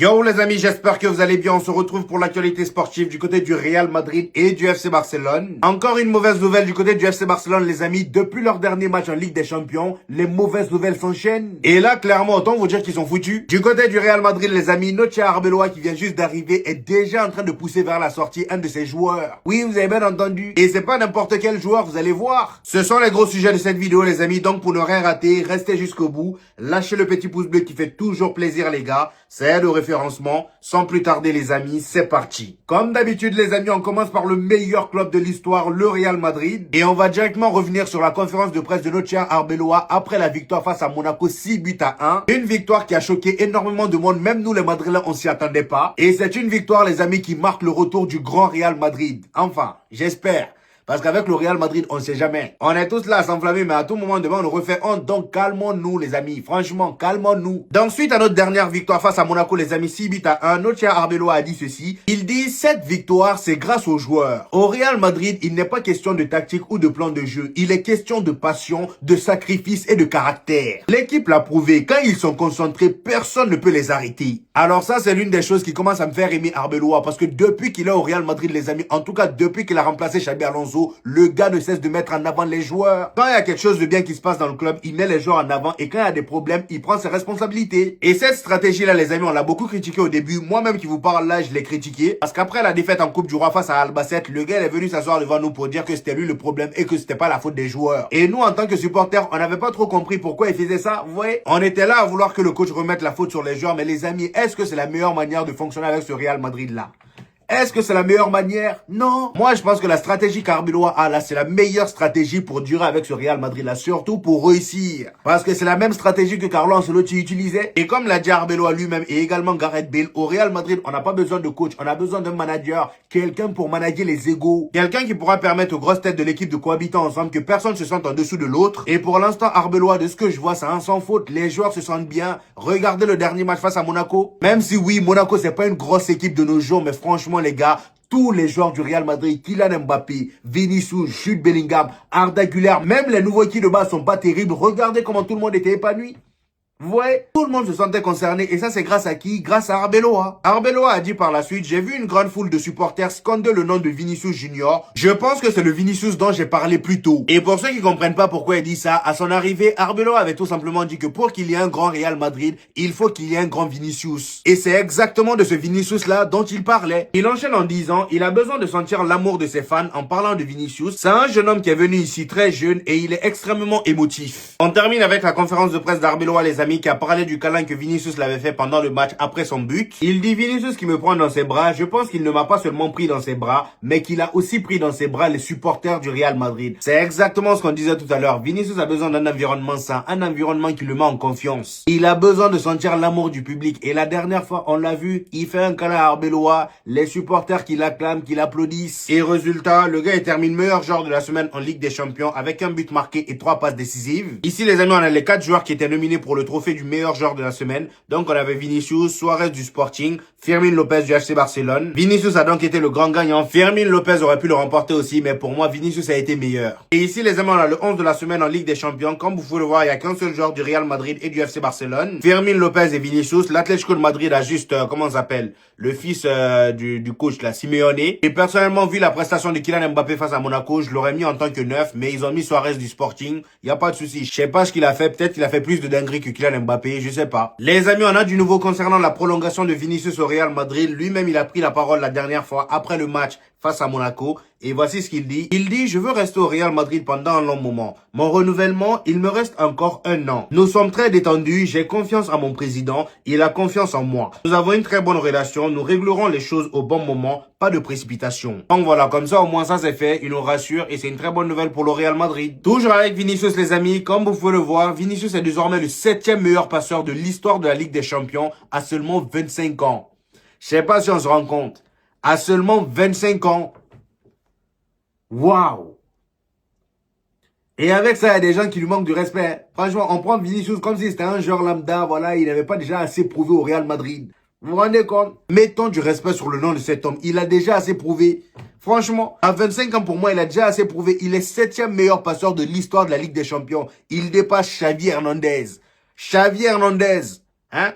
Yo les amis, j'espère que vous allez bien. On se retrouve pour l'actualité sportive du côté du Real Madrid et du FC Barcelone. Encore une mauvaise nouvelle du côté du FC Barcelone les amis. Depuis leur dernier match en Ligue des Champions, les mauvaises nouvelles s'enchaînent. Et là clairement, autant vous dire qu'ils sont foutus. Du côté du Real Madrid les amis, notre cher Arbeloa qui vient juste d'arriver est déjà en train de pousser vers la sortie un de ses joueurs. Oui, vous avez bien entendu. Et c'est pas n'importe quel joueur, vous allez voir. Ce sont les gros sujets de cette vidéo les amis. Donc pour ne rien rater, restez jusqu'au bout. Lâchez le petit pouce bleu qui fait toujours plaisir les gars. Ça aide au référencement. Sans plus tarder les amis, c'est parti. Comme d'habitude les amis, on commence par le meilleur club de l'histoire, le Real Madrid. Et on va directement revenir sur la conférence de presse de notre cher Arbeloa après la victoire face à Monaco 6-1. Une victoire qui a choqué énormément de monde, même nous les Madrilènes on s'y attendait pas. Et c'est une victoire les amis qui marque le retour du grand Real Madrid. Enfin, j'espère. Parce qu'avec le Real Madrid, on ne sait jamais. On est tous là à s'enflammer, mais à tout moment demain, on nous refait honte. Donc, calmons-nous, les amis. Franchement, calmons-nous. Donc, suite à notre dernière victoire face à Monaco, les amis, 6-1, notre cher Arbeloa a dit ceci. Il dit, cette victoire, c'est grâce aux joueurs. Au Real Madrid, il n'est pas question de tactique ou de plan de jeu. Il est question de passion, de sacrifice et de caractère. L'équipe l'a prouvé. Quand ils sont concentrés, personne ne peut les arrêter. Alors ça, c'est l'une des choses qui commence à me faire aimer Arbeloa. Parce que depuis qu'il est au Real Madrid, les amis, en tout cas, depuis qu'il a remplacé Xabi Alonso, le gars ne cesse de mettre en avant les joueurs. Quand il y a quelque chose de bien qui se passe dans le club, il met les joueurs en avant et quand il y a des problèmes, il prend ses responsabilités. Et cette stratégie-là, les amis, on l'a beaucoup critiqué au début. Moi-même qui vous parle là, je l'ai critiqué. Parce qu'après la défaite en Coupe du Roi face à Albacete, le gars il est venu s'asseoir devant nous pour dire que c'était lui le problème et que c'était pas la faute des joueurs. Et nous, en tant que supporters, on n'avait pas trop compris pourquoi il faisait ça. Vous voyez, on était là à vouloir que le coach remette la faute sur les joueurs. Mais les amis, est-ce que c'est la meilleure manière de fonctionner avec ce Real Madrid-là? Est-ce que c'est la meilleure manière? Non. Moi, je pense que la stratégie qu'Arbeloa a là, c'est la meilleure stratégie pour durer avec ce Real Madrid là, surtout pour réussir. Parce que c'est la même stratégie que Carlo Ancelotti utilisait. Et comme l'a dit Arbeloa lui-même et également Gareth Bale, au Real Madrid, on n'a pas besoin de coach, on a besoin d'un manager, quelqu'un pour manager les égos. Quelqu'un qui pourra permettre aux grosses têtes de l'équipe de cohabiter ensemble, que personne ne se sente en dessous de l'autre. Et pour l'instant, Arbeloa, de ce que je vois, c'est un sans faute. Les joueurs se sentent bien. Regardez le dernier match face à Monaco. Même si oui, Monaco, c'est pas une grosse équipe de nos jours, mais franchement, les gars, tous les joueurs du Real Madrid, Kylian Mbappé, Vinicius, Jude Bellingham, Arda Güler, même les nouveaux qui de base sont pas terribles. Regardez comment tout le monde était épanoui. Vous voyez, tout le monde se sentait concerné et ça c'est grâce à qui? Grâce à Arbeloa. Arbeloa a dit par la suite, j'ai vu une grande foule de supporters scander le nom de Vinicius Junior. Je pense que c'est le Vinicius dont j'ai parlé plus tôt. Et pour ceux qui comprennent pas pourquoi il dit ça, à son arrivée, Arbeloa avait tout simplement dit que pour qu'il y ait un grand Real Madrid, il faut qu'il y ait un grand Vinicius. Et c'est exactement de ce Vinicius là dont il parlait. Il enchaîne en disant, il a besoin de sentir l'amour de ses fans en parlant de Vinicius. C'est un jeune homme qui est venu ici très jeune et il est extrêmement émotif. On termine avec la conférence de presse d'Arbeloa les amis, qui a parlé du câlin que Vinicius l'avait fait pendant le match après son but. Il dit Vinicius qui me prend dans ses bras, je pense qu'il ne m'a pas seulement pris dans ses bras, mais qu'il a aussi pris dans ses bras les supporters du Real Madrid. C'est exactement ce qu'on disait tout à l'heure. Vinicius a besoin d'un environnement sain, un environnement qui le met en confiance. Il a besoin de sentir l'amour du public. Et la dernière fois, on l'a vu, il fait un câlin à Arbeloa, les supporters qui l'acclament, qui l'applaudissent. Et résultat, le gars il termine meilleur joueur de la semaine en Ligue des Champions avec un but marqué et 3 passes décisives. Ici les amis, on a les 4 joueurs qui étaient nominés pour le trophée du meilleur joueur de la semaine. Donc on avait Vinicius, Suarez du Sporting, Fermin Lopez du FC Barcelone. Vinicius a donc été le grand gagnant. Fermin Lopez aurait pu le remporter aussi, mais pour moi Vinicius a été meilleur. Et ici les amis, on a le 11 de la semaine en Ligue des Champions. Comme vous pouvez le voir, il n'y a qu'un seul joueur du Real Madrid et du FC Barcelone. Fermin Lopez et Vinicius. L'Atlético de Madrid a juste, comment ça s'appelle, le fils du coach là, Simeone. Et personnellement, vu la prestation de Kylian Mbappé face à Monaco, je l'aurais mis en tant que neuf, mais ils ont mis Suarez du Sporting. Il n'y a pas de souci. Je sais pas ce qu'il a fait. Peut-être qu'il a fait plus de dingueries que Kylian Mbappé. Je sais pas. Les amis, on a du nouveau concernant la prolongation de Vinicius au Real Madrid. Lui-même, il a pris la parole la dernière fois après le match face à Monaco. Et voici ce qu'il dit. Il dit, je veux rester au Real Madrid pendant un long moment. Mon renouvellement, il me reste encore 1 an. Nous sommes très détendus. J'ai confiance en mon président. Il a confiance en moi. Nous avons une très bonne relation. Nous réglerons les choses au bon moment. Pas de précipitation. Donc voilà, comme ça, au moins ça c'est fait. Il nous rassure et c'est une très bonne nouvelle pour le Real Madrid. Toujours avec Vinicius les amis. Comme vous pouvez le voir, Vinicius est désormais le 7e meilleur passeur de l'histoire de la Ligue des Champions à seulement 25 ans. Je sais pas si on se rend compte. À seulement 25 ans. Waouh! Et avec ça, il y a des gens qui lui manquent du respect. Franchement, on prend Vinicius comme si c'était un joueur lambda. Voilà, il n'avait pas déjà assez prouvé au Real Madrid. Vous vous rendez compte? Mettons du respect sur le nom de cet homme. Il a déjà assez prouvé. Franchement, à 25 ans pour moi, il a déjà assez prouvé. Il est 7e meilleur passeur de l'histoire de la Ligue des Champions. Il dépasse Xavi Hernandez. Xavi Hernandez. Hein?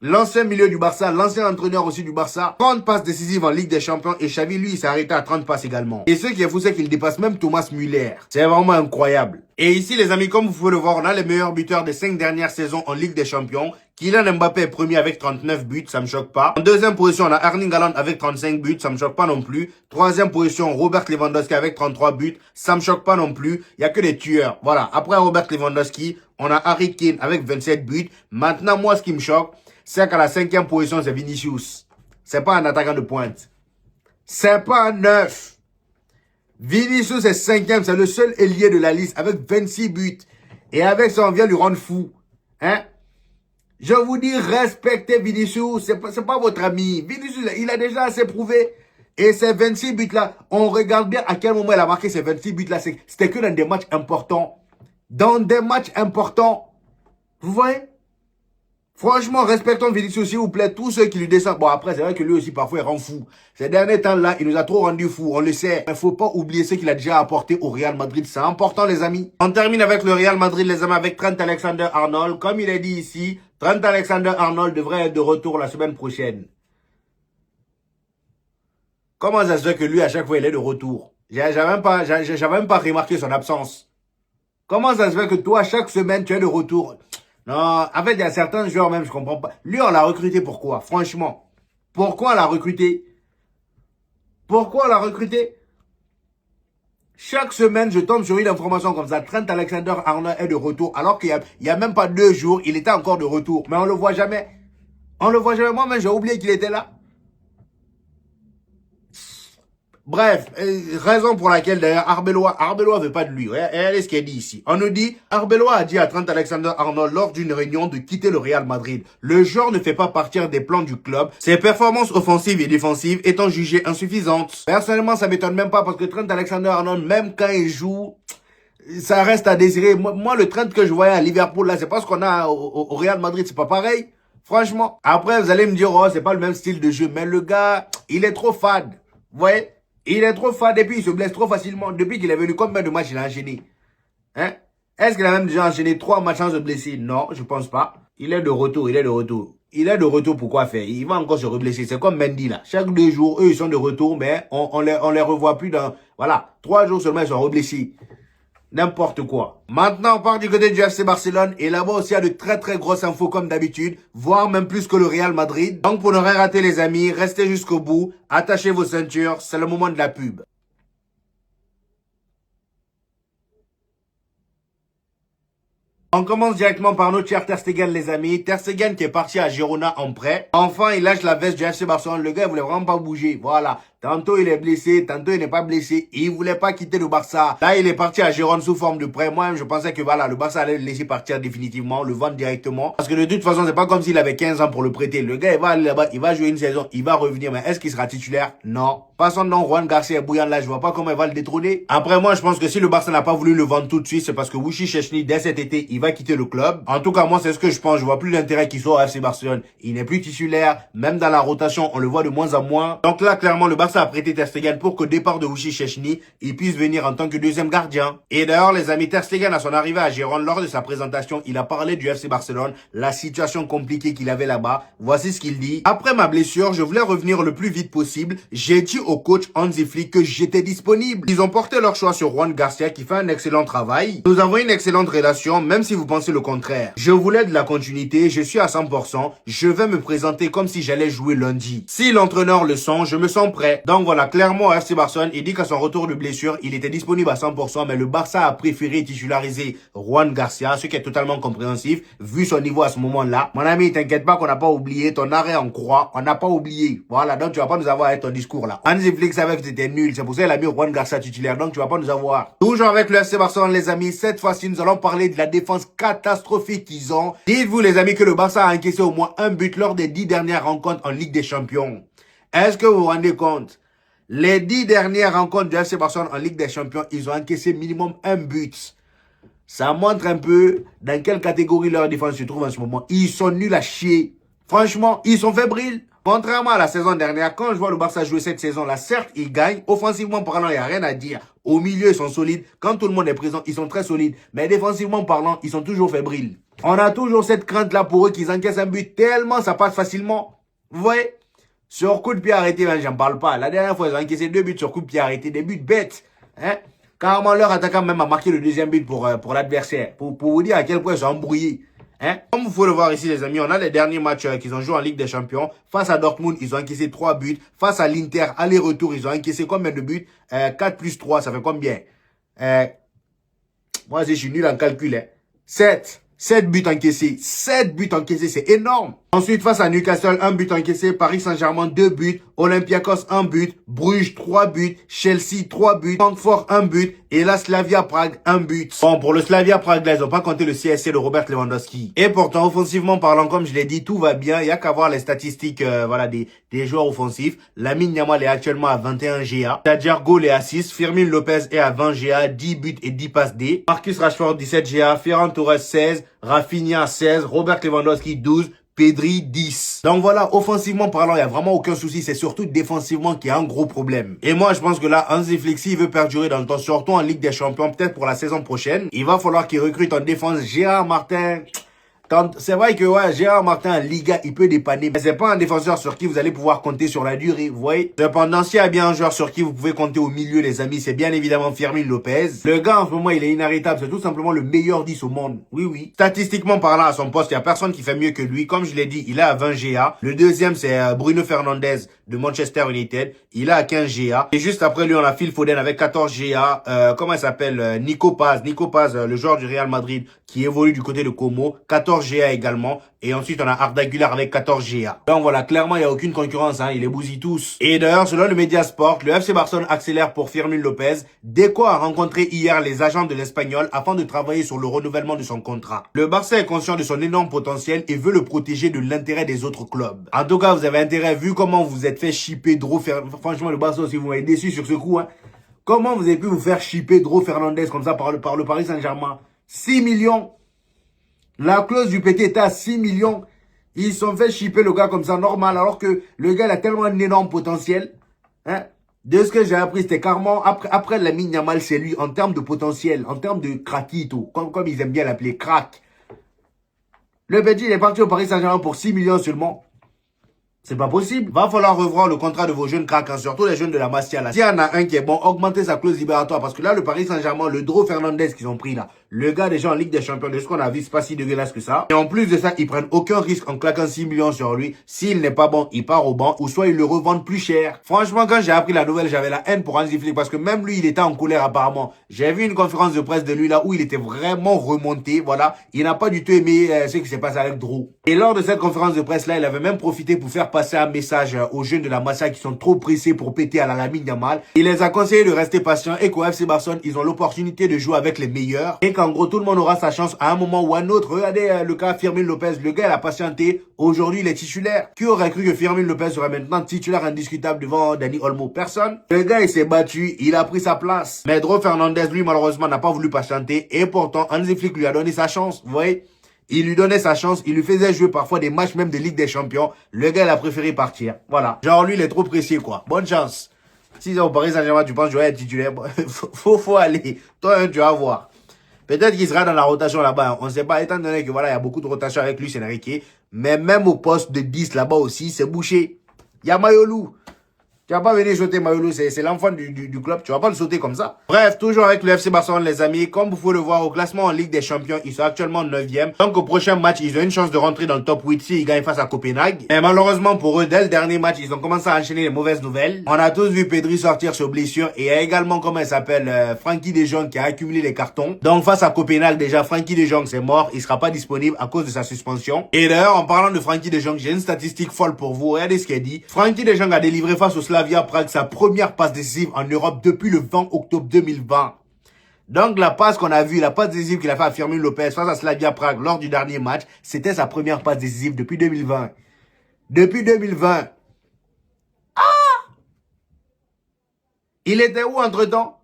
L'ancien milieu du Barça, l'ancien entraîneur aussi du Barça. 30 passes décisives en Ligue des Champions et Xavi, lui, il s'est arrêté à 30 passes également. Et ce qui est fou, c'est qu'il dépasse même Thomas Müller. C'est vraiment incroyable. Et ici, les amis, comme vous pouvez le voir, on a les meilleurs buteurs des 5 dernières saisons en Ligue des Champions. Kylian Mbappé est premier avec 39 buts, ça me choque pas. En deuxième position, on a Erling Haaland avec 35 buts, ça me choque pas non plus. Troisième position, Robert Lewandowski avec 33 buts, ça me choque pas non plus. Il y a que des tueurs. Voilà. Après Robert Lewandowski, on a Harry Kane avec 27 buts. Maintenant, moi, ce qui me choque, c'est qu'à la 5e position, c'est Vinicius. C'est pas un attaquant de pointe. C'est pas un neuf. Vinicius est 5e, c'est le seul ailier de la liste avec 26 buts. Et avec ça, on vient lui rendre fou. Hein? Je vous dis, respectez Vinicius. C'est pas votre ami. Vinicius, il a déjà assez prouvé. Et ces 26 buts-là, on regarde bien à quel moment il a marqué ces 26 buts-là. C'était que dans des matchs importants. Dans des matchs importants. Vous voyez? Franchement, respectons Vinicius, s'il vous plaît, tous ceux qui lui descendent. Bon, après, c'est vrai que lui aussi, parfois, il rend fou. Ces derniers temps-là, il nous a trop rendu fou, on le sait. Il ne faut pas oublier ce qu'il a déjà apporté au Real Madrid. C'est important, les amis. On termine avec le Real Madrid, les amis, avec Trent Alexander-Arnold. Comme il est dit ici, Trent Alexander-Arnold devrait être de retour la semaine prochaine. Comment ça se fait que lui, à chaque fois, il est de retour? J'avais même pas remarqué son absence. Comment ça se fait que toi, chaque semaine, tu es de retour? Non, en fait, il y a certains joueurs même, je comprends pas. Lui, on l'a recruté pourquoi? Franchement. Pourquoi on l'a recruté? Pourquoi on l'a recruté? Chaque semaine, je tombe sur une information comme ça. Trent Alexander-Arnold est de retour. Alors qu'il y a même pas 2 jours, il était encore de retour. Mais on le voit jamais. On le voit jamais. Moi-même, j'ai oublié qu'il était là. Bref, raison pour laquelle d'ailleurs Arbeloa veut pas de lui. Regardez ce qu'il dit ici. On nous dit, Arbeloa a dit à Trent Alexander-Arnold lors d'une réunion de quitter le Real Madrid. Le joueur ne fait pas partir des plans du club. Ses performances offensives et défensives étant jugées insuffisantes. Personnellement, ça m'étonne même pas parce que Trent Alexander-Arnold, même quand il joue, ça reste à désirer. Moi, le Trent que je voyais à Liverpool, là, c'est pas ce qu'on a au Real Madrid. C'est pas pareil. Franchement. Après, vous allez me dire, oh, c'est pas le même style de jeu. Mais le gars, il est trop fade. Vous voyez? Il est trop fade et puis il se blesse trop facilement. Depuis qu'il est venu, combien de matchs il a enchaîné? Hein? Est-ce qu'il a même déjà enchaîné 3 matchs sans se blesser? Non, je pense pas. Il est de retour, il est de retour. Il est de retour pour quoi faire? Il va encore se reblesser. C'est comme Mendy là. Chaque 2 jours, eux ils sont de retour, mais on les revoit plus dans... Voilà, 3 jours seulement ils sont reblessés. N'importe quoi. Maintenant, on part du côté du FC Barcelone. Et là-bas aussi, il y a de très très grosses infos comme d'habitude. Voire même plus que le Real Madrid. Donc, pour ne rien rater les amis, restez jusqu'au bout. Attachez vos ceintures. C'est le moment de la pub. On commence directement par notre cher Ter Stegen, les amis. Ter Stegen qui est parti à Girona en prêt. Enfin, il lâche la veste du FC Barcelone. Le gars, il voulait vraiment pas bouger. Voilà. Tantôt, il est blessé. Tantôt, il n'est pas blessé. Il voulait pas quitter le Barça. Là, il est parti à Girona sous forme de prêt. Moi-même, je pensais que voilà, le Barça allait le laisser partir définitivement, le vendre directement. Parce que de toute façon, c'est pas comme s'il avait 15 ans pour le prêter. Le gars, il va aller là-bas, il va jouer une saison, il va revenir. Mais est-ce qu'il sera titulaire? Non. Passons donc Juan Garcia bouillant là, je vois pas comment il va le détrôner. Après, moi, je pense que si le Barça n'a pas voulu le vendre tout de suite, c'est parce que Wushi Szczęsny, dès cet été, il va quitter le club. En tout cas, moi, c'est ce que je pense. Je vois plus l'intérêt qu'il soit au FC Barcelone. Il n'est plus titulaire. Même dans la rotation, on le voit de moins en moins. Donc là, clairement, le Barça a prêté Ter Stegen pour qu'au départ de Wushi Szczęsny, il puisse venir en tant que deuxième gardien. Et d'ailleurs, les amis, Ter Stegen, à son arrivée à Gérone, lors de sa présentation, il a parlé du FC Barcelone, la situation compliquée qu'il avait là-bas. Voici ce qu'il dit. Après ma blessure, je voulais revenir le plus vite possible. J'ai dit au coach Hansi Flick que j'étais disponible. Ils ont porté leur choix sur Juan Garcia qui fait un excellent travail. Nous avons une excellente relation, même si vous pensez le contraire. Je voulais de la continuité, je suis à 100%. Je vais me présenter comme si j'allais jouer lundi. Si l'entraîneur le sent, je me sens prêt. Donc voilà, clairement, au FC Barcelone, il dit qu'à son retour de blessure, il était disponible à 100%, mais le Barça a préféré titulariser Juan Garcia, ce qui est totalement compréhensif, vu son niveau à ce moment-là. Mon ami, t'inquiète pas qu'on n'a pas oublié ton arrêt en croix, on n'a pas oublié. Voilà, donc tu vas pas nous avoir avec ton discours là. Hansi Flick savait que c'était nul, c'est pour ça qu'il a mis Juan Garcia titulaire, donc tu vas pas nous avoir. Toujours avec le FC Barcelone, les amis, cette fois-ci, nous allons parler de la défense catastrophique qu'ils ont. Dites-vous, les amis, que le Barça a encaissé au moins un but lors des 10 dernières rencontres en Ligue des Champions. Est-ce que vous vous rendez compte? Les 10 dernières rencontres du FC Barcelone en Ligue des Champions, ils ont encaissé minimum un but. Ça montre un peu dans quelle catégorie leur défense se trouve en ce moment. Ils sont nuls à chier. Franchement, ils sont fébriles. Contrairement à la saison dernière, quand je vois le Barça jouer cette saison-là, certes, ils gagnent. Offensivement parlant, il n'y a rien à dire. Au milieu, ils sont solides. Quand tout le monde est présent, ils sont très solides. Mais défensivement parlant, ils sont toujours fébriles. On a toujours cette crainte-là pour eux qu'ils encaissent un but tellement ça passe facilement. Vous voyez? Sur coup de pied arrêté, j'en parle pas. La dernière fois, ils ont encaissé 2 buts sur coup de pied arrêté. Des buts bêtes. Hein? Carrément, leur attaquant même a marqué le deuxième but pour l'adversaire. Pour vous dire à quel point ils sont embrouillés. Hein? Comme vous pouvez le voir ici, les amis, on a les derniers matchs qu'ils ont joué en Ligue des Champions. Face à Dortmund, ils ont encaissé 3 buts. Face à l'Inter, aller-retour, ils ont encaissé combien de buts? 4 plus 3, ça fait combien? Moi, je suis nul en calcul. Hein. 7. 7 buts encaissés. 7 buts encaissés, c'est énorme. Ensuite, face à Newcastle, 1 but encaissé. Paris Saint-Germain, 2 buts. Olympiakos, 1 but. Bruges, 3 buts. Chelsea, 3 buts. Francfort, 1 but. Et la Slavia Prague, 1 but. Bon, pour le Slavia Prague, là, ils n'ont pas compté le CSC de Robert Lewandowski. Et pourtant, offensivement parlant, comme je l'ai dit, tout va bien. Il n'y a qu'à voir les statistiques voilà, des joueurs offensifs. Lamine Yamal est actuellement à 21 GA. Tadjer Gol est à 6. Firmin Lopez est à 20 GA. 10 buts et 10 passes D. Marcus Rashford, 17 GA. Ferran Torres, 16. Rafinha, 16. Robert Lewandowski, 12. Pedri 10. Donc voilà, offensivement parlant, il n'y a vraiment aucun souci. C'est surtout défensivement qu'il y a un gros problème. Et moi, je pense que là, Hansi Flick, s'il veut perdurer dans le temps, surtout en Ligue des Champions, peut-être pour la saison prochaine, il va falloir qu'il recrute en défense Gérard Martin. C'est vrai que ouais, Gérard Martin en Liga, il peut dépanner, mais c'est pas un défenseur sur qui vous allez pouvoir compter sur la durée, vous voyez. Cependant, s'il y a bien un joueur sur qui vous pouvez compter au milieu, les amis, c'est bien évidemment Firmin Lopez. Le gars, en ce moment, il est inarrêtable. C'est tout simplement le meilleur 10 au monde. Oui, oui. Statistiquement parlant, à son poste, il y a personne qui fait mieux que lui. Comme je l'ai dit, il est à 20 GA. Le deuxième, c'est Bruno Fernandes de Manchester United. Il est à 15 GA. Et juste après lui, on a Phil Foden avec 14 GA. Comment il s'appelle? Nico Paz. Nico Paz, le joueur du Real Madrid qui évolue du côté de Como. 14 GA également. Et ensuite, on a Arda Güler avec 14 GA. Donc voilà, clairement, il n'y a aucune concurrence. Hein, il les bousille tous. Et d'ailleurs, selon le Mediasport, le FC Barcelone accélère pour Firmin Lopez. Deco a rencontré hier les agents de l'Espagnol afin de travailler sur le renouvellement de son contrat. Le Barça est conscient de son énorme potentiel et veut le protéger de l'intérêt des autres clubs. En tout cas, vous avez intérêt, vu comment vous êtes fait shipper franchement, le Barça aussi, vous m'avez déçu sur ce coup. Hein. Comment vous avez pu vous faire shipper Dro Fernandez comme ça par le Paris Saint-Germain? 6 millions. La clause du PT était à 6 millions. Ils sont fait shipper le gars comme ça, normal, alors que le gars il a tellement un énorme potentiel. Hein? De ce que j'ai appris, c'était carrément, après Lamine Yamal, c'est lui, en termes de potentiel, en termes de craquito, comme ils aiment bien l'appeler, crack. Le petit, il est parti au Paris Saint-Germain pour 6 millions seulement. C'est pas possible. Va falloir revoir le contrat de vos jeunes cracks, surtout les jeunes de la Masia là. S'il y en a un qui est bon, augmentez sa clause libératoire. Parce que là, le Paris Saint-Germain, le Dro Fernandez qu'ils ont pris là, le gars déjà en Ligue des Champions, de ce qu'on a vu, c'est pas si dégueulasse que ça. Et en plus de ça, ils prennent aucun risque en claquant 6 millions sur lui. S'il n'est pas bon, il part au banc, ou soit ils le revendent plus cher. Franchement, quand j'ai appris la nouvelle, j'avais la haine pour Hansi Flick, parce que même lui, il était en colère apparemment. J'ai vu une conférence de presse de lui là, où il était vraiment remonté, voilà. Il n'a pas du tout aimé ce qui s'est passé avec Dro. Et lors de cette conférence de presse là, il avait même profité pour faire passer un message aux jeunes de la Masia qui sont trop pressés pour péter à la Lamine Yamal. Il les a conseillé de rester patients et qu'au FC Barcelone, ils ont l'opportunité de jouer avec les meilleurs. Et qu'en gros, tout le monde aura sa chance à un moment ou à un autre. Regardez le cas Firmin Lopez. Le gars, il a patienté. Aujourd'hui, il est titulaire. Qui aurait cru que Firmin Lopez serait maintenant titulaire indiscutable devant Dani Olmo? Personne. Le gars, il s'est battu. Il a pris sa place. Mais Dro Fernandez, lui, malheureusement, n'a pas voulu patienter. Et pourtant, Hansi Flick lui a donné sa chance. Vous voyez? Il lui donnait sa chance, il lui faisait jouer parfois des matchs même de Ligue des Champions. Le gars, il a préféré partir. Voilà. Genre, lui, il est trop précieux, quoi. Bonne chance. Si au Paris Saint-Germain, tu penses que je vais être titulaire, faut aller. Toi, hein, tu vas voir. Peut-être qu'il sera dans la rotation là-bas. On ne sait pas, étant donné que voilà, il y a beaucoup de rotation avec lui, c'est Enrique. Mais même au poste de 10 là-bas aussi, c'est bouché. Il y a Mayolou. Tu vas pas venir sauter Mayolou, c'est l'enfant du club, tu vas pas le sauter comme ça. Bref, toujours avec le FC Barcelone les amis, comme vous pouvez le voir au classement en Ligue des Champions, ils sont actuellement 9e. Donc au prochain match, ils ont une chance de rentrer dans le top 8 s'ils gagnent face à Copenhague. Et malheureusement pour eux, dès le dernier match, ils ont commencé à enchaîner les mauvaises nouvelles. On a tous vu Pedri sortir sur blessure et il y a également, comment il s'appelle, Frenkie de Jong qui a accumulé les cartons. Donc face à Copenhague, déjà Frenkie de Jong c'est mort, il sera pas disponible à cause de sa suspension. Et d'ailleurs, en parlant de Frenkie de Jong, j'ai une statistique folle pour vous. Regardez ce qu'il dit. Frenkie de Jong a délivré face au Slavia Prague sa première passe décisive en Europe depuis le 20 octobre 2020. Donc la passe qu'on a vue, la passe décisive qu'il a fait à Firmin Lopez face à Slavia Prague lors du dernier match, c'était sa première passe décisive depuis 2020. Depuis 2020. Ah! Il était où entre-temps?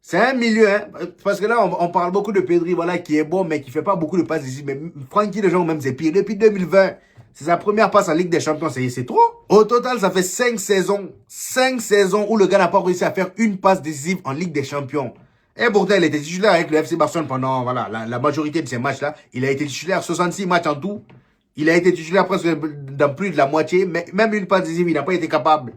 C'est un milieu, hein. Parce que là, on parle beaucoup de Pedri, voilà, qui est bon, mais qui fait pas beaucoup de passes ici. Mais Francky de Jong, même, c'est pire. Depuis 2020, c'est sa première passe en Ligue des Champions. C'est trop. Au total, ça fait 5 saisons. 5 saisons où le gars n'a pas réussi à faire une passe décisive en Ligue des Champions. Et pourtant, il était titulaire avec le FC Barcelone pendant, voilà, la majorité de ces matchs-là. Il a été titulaire 66 matchs en tout. Il a été titulaire presque dans plus de la moitié. Mais même une passe décisive, il n'a pas été capable.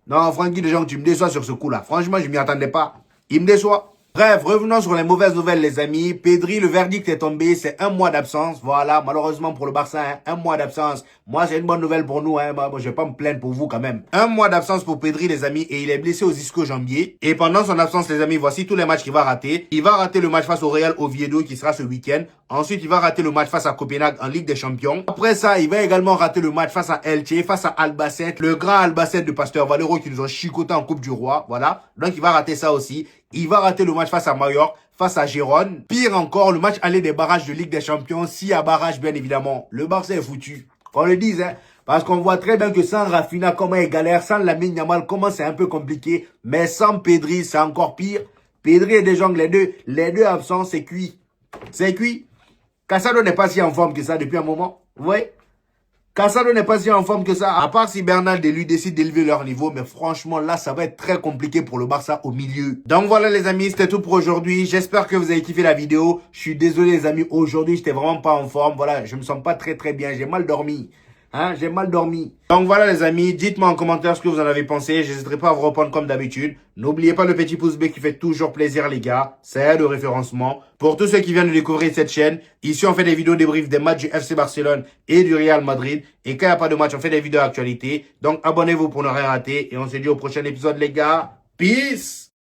Non, Francky de Jong, tu me déçois sur ce coup-là. Franchement, je m'y attendais pas. Il me déçoit. Bref, revenons sur les mauvaises nouvelles, les amis. Pedri, le verdict est tombé. C'est 1 mois d'absence. Voilà, malheureusement pour le Barça, hein, 1 mois d'absence. Moi, c'est une bonne nouvelle pour nous. Hein. Moi, je vais pas me plaindre pour vous quand même. 1 mois d'absence pour Pedri, les amis. Et il est blessé aux ischio-jambiers. Et pendant son absence, les amis, voici tous les matchs qu'il va rater. Il va rater le match face au Real Oviedo qui sera ce week-end. Ensuite, il va rater le match face à Copenhague en Ligue des Champions. Après ça, il va également rater le match face à Elche, face à Albacete, le grand Albacete de Pasteur Valero qui nous ont chicoté en Coupe du Roi. Voilà. Donc, il va rater ça aussi. Il va rater le match face à Mallorca, face à Gérone. Pire encore, le match aller des barrages de Ligue des Champions. S'il y a barrage, bien évidemment, le Barça est foutu. Qu'on le dise, hein. Parce qu'on voit très bien que sans Rafinha, comment il galère, sans Lamine Yamal, comment c'est un peu compliqué. Mais sans Pedri, c'est encore pire. Pedri et De Jong, les deux absents, c'est cuit. C'est cuit. Casado n'est pas si en forme que ça depuis un moment. Vous voyez? Casado n'est pas si en forme que ça, à part si Bernal et lui décident d'élever leur niveau, mais franchement, là, ça va être très compliqué pour le Barça au milieu. Donc voilà les amis, c'était tout pour aujourd'hui. J'espère que vous avez kiffé la vidéo. Je suis désolé les amis, aujourd'hui, j'étais vraiment pas en forme. Voilà, je me sens pas très bien, j'ai mal dormi. Hein, j'ai mal dormi. Donc voilà les amis, dites-moi en commentaire ce que vous en avez pensé. J'hésiterai pas à vous reprendre comme d'habitude. N'oubliez pas le petit pouce bleu qui fait toujours plaisir les gars. Ça aide au référencement. Pour tous ceux qui viennent de découvrir cette chaîne, ici on fait des vidéos débriefs des matchs du FC Barcelone et du Real Madrid. Et quand il n'y a pas de match, on fait des vidéos actualité. Donc abonnez-vous pour ne rien rater. Et on se dit au prochain épisode les gars. Peace!